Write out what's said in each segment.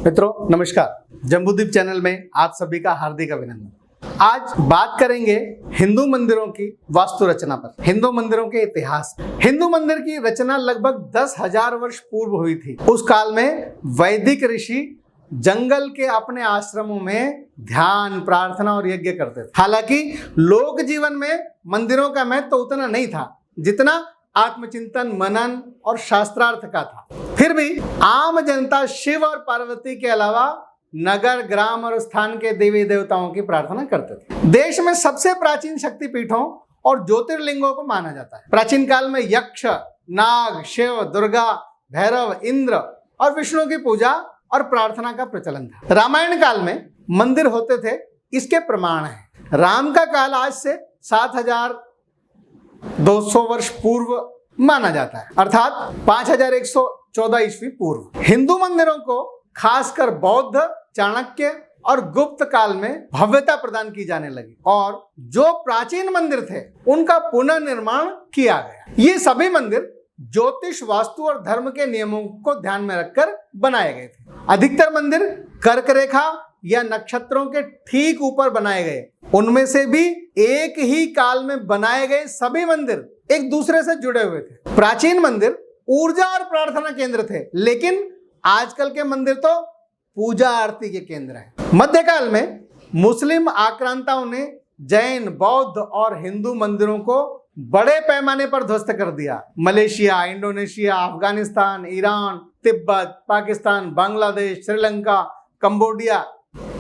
मित्रों नमस्कार, जम्बूद्वीप चैनल में आप सभी का हार्दिक अभिनंदन। आज बात करेंगे हिंदू मंदिरों की वास्तु रचना पर, हिंदू मंदिरों के इतिहास। हिंदू मंदिर की रचना लगभग 10,000 वर्ष पूर्व हुई थी। उस काल में वैदिक ऋषि जंगल के अपने आश्रमों में ध्यान, प्रार्थना और यज्ञ करते थे। हालांकि लोक जीवन में मंदिरों का महत्व तो उतना नहीं था जितना आत्मचिंतन, मनन और शास्त्रार्थ का था। फिर भी आम जनता शिव और पार्वती के अलावा नगर, ग्राम और स्थान के देवी देवताओं की प्रार्थना करते थे। देश में सबसे प्राचीन शक्तिपीठों और ज्योतिर्लिंगों को माना जाता है। प्राचीन काल में यक्ष, नाग, शिव, दुर्गा, भैरव, इंद्र और विष्णु की पूजा और प्रार्थना का प्रचलन था। रामायण काल में मंदिर होते थे, इसके प्रमाण हैं। राम का काल आज से 7,200 वर्ष पूर्व माना जाता है, अर्थात 5,114 ईस्वी पूर्व। हिंदू मंदिरों को खासकर बौद्ध, चाणक्य और गुप्त काल में भव्यता प्रदान की जाने लगी और जो प्राचीन मंदिर थे उनका पुनर्निर्माण किया गया। ये सभी मंदिर ज्योतिष, वास्तु और धर्म के नियमों को ध्यान में रखकर बनाए गए थे। अधिकतर मंदिर कर्क रेखा या नक्षत्रों के ठीक ऊपर बनाए गए। उनमें से भी एक ही काल में बनाए गए सभी मंदिर एक दूसरे से जुड़े हुए थे। प्राचीन मंदिर ऊर्जा और प्रार्थना केंद्र थे, लेकिन आजकल के मंदिर तो पूजा आरती के केंद्र हैं। मध्यकाल में मुस्लिम आक्रांताओं ने जैन, बौद्ध और हिंदू मंदिरों को बड़े पैमाने पर ध्वस्त कर दिया। Malaysia, Indonesia, Afghanistan, Iran, Tibet, Pakistan, Bangladesh, Sri Lanka, Cambodia,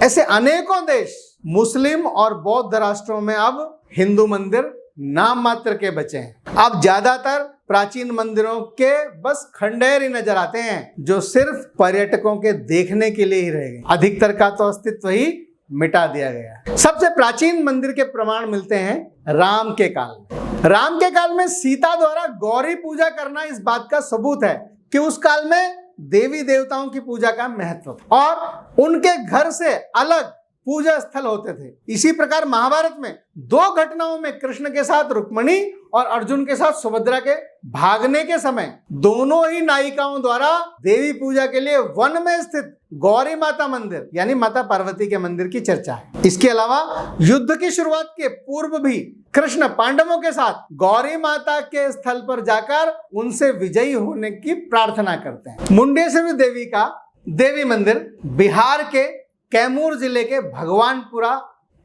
ऐसे अनेकों देश मुस्लिम और बौद्ध राष्ट्रों में अब हिंदू मंदिर नाम मात्र के बचे हैं। अब ज्यादातर प्राचीन मंदिरों के बस खंडहर ही नजर आते हैं, जो सिर्फ पर्यटकों के देखने के लिए ही रह गए। अधिकतर का तो अस्तित्व ही मिटा दिया गया। सबसे प्राचीन मंदिर के प्रमाण मिलते हैं राम के काल में। राम के काल में सीता द्वारा गौरी पूजा करना इस बात का सबूत है कि उस काल में देवी देवताओं की पूजा का महत्व था और उनके घर से अलग पूजा स्थल होते थे। इसी प्रकार महाभारत में 2 घटनाओं में कृष्ण के साथ रुक्मिणी और अर्जुन के साथ सुभद्रा के भागने के समय दोनों ही नायिकाओं द्वारा देवी पूजा के लिए वन में स्थित गौरी माता मंदिर यानी माता पार्वती के मंदिर की चर्चा है। इसके अलावा युद्ध की शुरुआत के पूर्व भी कृष्ण पांडवों के साथ गौरी माता के स्थल पर जाकर उनसे विजयी होने की प्रार्थना करते हैं। मुंडेश्वरी देवी का देवी मंदिर बिहार के कैमूर जिले के भगवानपुरा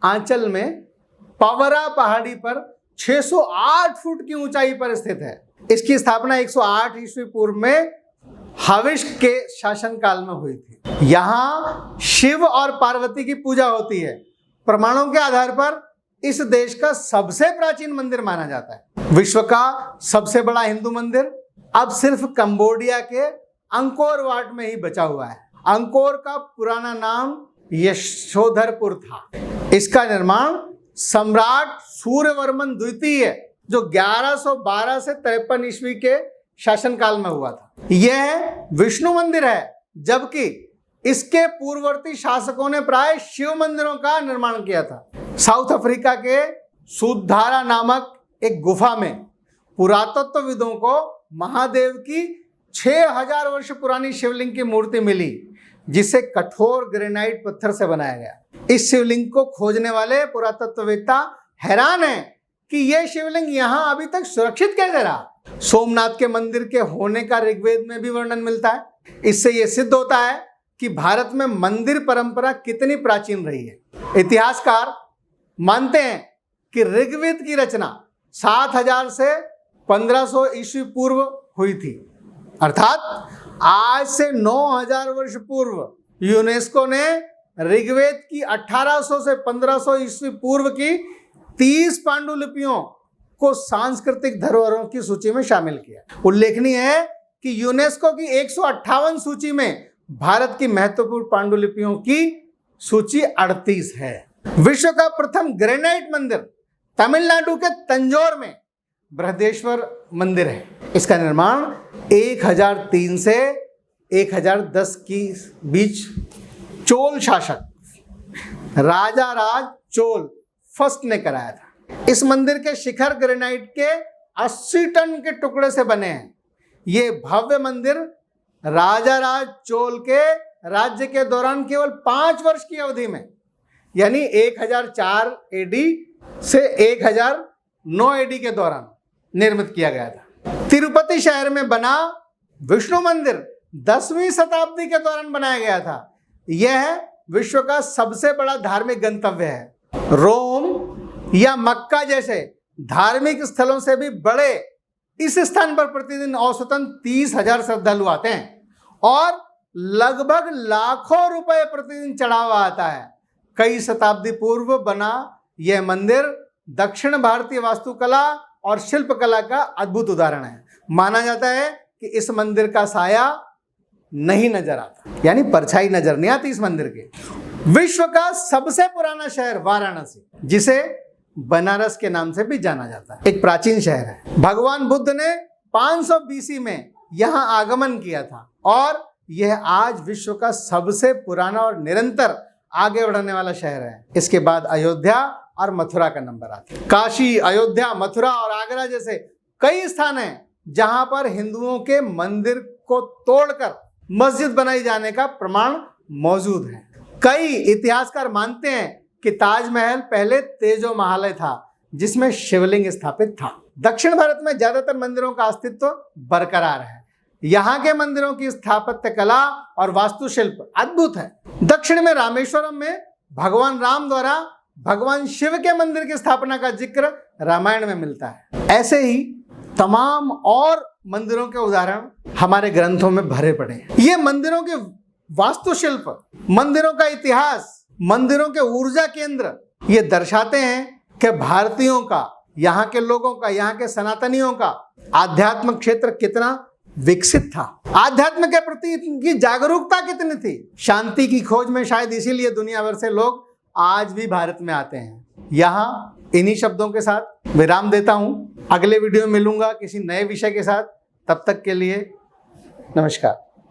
आंचल में पवरा पहाड़ी पर 608 फुट की ऊंचाई पर स्थित है। इसकी स्थापना 108 ईस्वी पूर्व में हविष के शासन काल में हुई थी। यहाँ शिव और पार्वती की पूजा होती है। प्रमाणों के आधार पर इस देश का सबसे प्राचीन मंदिर माना जाता है। विश्व का सबसे बड़ा हिंदू मंदिर अब सिर्फ कंबोडिया के अंकोर वाट में ही बचा हुआ है। अंकोर का पुराना नाम यशोधरपुर था। इसका निर्माण सम्राट सूर्यवर्मन द्वितीय जो 1112 से 53 ईस्वी के शासनकाल में हुआ था। यह विष्णु मंदिर है, जबकि इसके पूर्ववर्ती शासकों ने प्राय शिव मंदिरों का निर्माण किया था। साउथ अफ्रीका के सुधारा नामक एक गुफा में पुरातत्वविदों को महादेव की 6,000 वर्ष पुरानी शिवलिंग की मूर्ति मिली, जिसे कठोर ग्रेनाइट पत्थर से बनाया गया। इस शिवलिंग को खोजने वाले पुरातत्ववेत्ता हैरान हैं कि यह शिवलिंग यहाँ अभी तक सुरक्षित कैसे रहा। सोमनाथ के मंदिर के होने का ऋग्वेद में भी वर्णन मिलता है। इससे यह सिद्ध होता है कि भारत में मंदिर परंपरा कितनी प्राचीन रही है। इतिहासकार मानते हैं कि ऋग्वेद की रचना 7,000 से 1,500 ईस्वी पूर्व हुई थी, अर्थात आज से 9,000 वर्ष पूर्व यूनेस्को ने ऋग्वेद की 1800 से 1500 ईस्वी पूर्व की 30 पांडुलिपियों को सांस्कृतिक धरोहरों की सूची में शामिल किया। उल्लेखनीय है कि यूनेस्को की 158 सूची में भारत की महत्वपूर्ण पांडुलिपियों की सूची 38 है। विश्व का प्रथम ग्रेनाइट मंदिर तमिलनाडु के तंजौर में बृहदेश्वर मंदिर है। इसका निर्माण 1003 से 1010 के बीच चोल शासक राजा राज चोल फर्स्ट ने कराया था। इस मंदिर के शिखर ग्रेनाइट के 80 टन के टुकड़े से बने हैं। ये भव्य मंदिर राजा राज चोल के राज्य के दौरान केवल 5 वर्ष की अवधि में, यानी 1004 एडी से 1009 एडी के दौरान निर्मित किया गया था। तिरुपति शहर में बना विष्णु मंदिर 10वीं शताब्दी के दौरान बनाया गया था। यह विश्व का सबसे बड़ा धार्मिक गंतव्य है। रोम या मक्का जैसे धार्मिक स्थलों से भी बड़े इस स्थान पर प्रतिदिन औसतन 30,000 श्रद्धालु आते हैं और लगभग लाखों रुपए प्रतिदिन चढ़ावा आता है। कई शताब्दी पूर्व बना यह मंदिर दक्षिण भारतीय वास्तुकला और शिल्पकला का अद्भुत उदाहरण है। माना जाता है कि इस मंदिर का साया नहीं नजर आता, यानी परछाई नजर नहीं आती इस मंदिर के। विश्व का सबसे पुराना शहर वाराणसी, जिसे बनारस के नाम से भी जाना जाता है, एक प्राचीन शहर है। भगवान बुद्ध ने 500 BC में यहां आगमन किया था और यह आज विश्व का सबसे पुराना और निरंतर आगे बढ़ने वाला शहर है। इसके बाद अयोध्या और मथुरा का नंबर आता है। काशी, अयोध्या, मथुरा और आगरा जैसे कई स्थान हैं जहां पर हिंदुओं के मंदिर को तोड़कर मस्जिद बनाई जाने का प्रमाण मौजूद है। कई इतिहासकार मानते हैं कि ताजमहल पहले तेजो महालय था, जिसमें शिवलिंग स्थापित था। दक्षिण भारत में ज्यादातर मंदिरों का अस्तित्व बरकरार है। यहाँ के मंदिरों की स्थापत्य कला और वास्तुशिल्प अद्भुत है। दक्षिण में रामेश्वरम में भगवान राम द्वारा भगवान शिव के मंदिर की स्थापना का जिक्र रामायण में मिलता है। ऐसे ही तमाम और मंदिरों के उदाहरण हमारे ग्रंथों में भरे पड़े हैं। ये मंदिरों के वास्तुशिल्प, मंदिरों का इतिहास, मंदिरों के ऊर्जा केंद्र ये दर्शाते हैं कि भारतीयों का, यहाँ के लोगों का, यहाँ के सनातनियों का आध्यात्म क्षेत्र कितना विकसित था, आध्यात्म के प्रति इनकी जागरूकता कितनी थी। शांति की खोज में शायद इसीलिए दुनिया भर से लोग आज भी भारत में आते हैं। यहाँ इन्हीं शब्दों के साथ विराम देता हूं। अगले वीडियो में मिलूंगा किसी नए विषय के साथ। तब तक के लिए नमस्कार।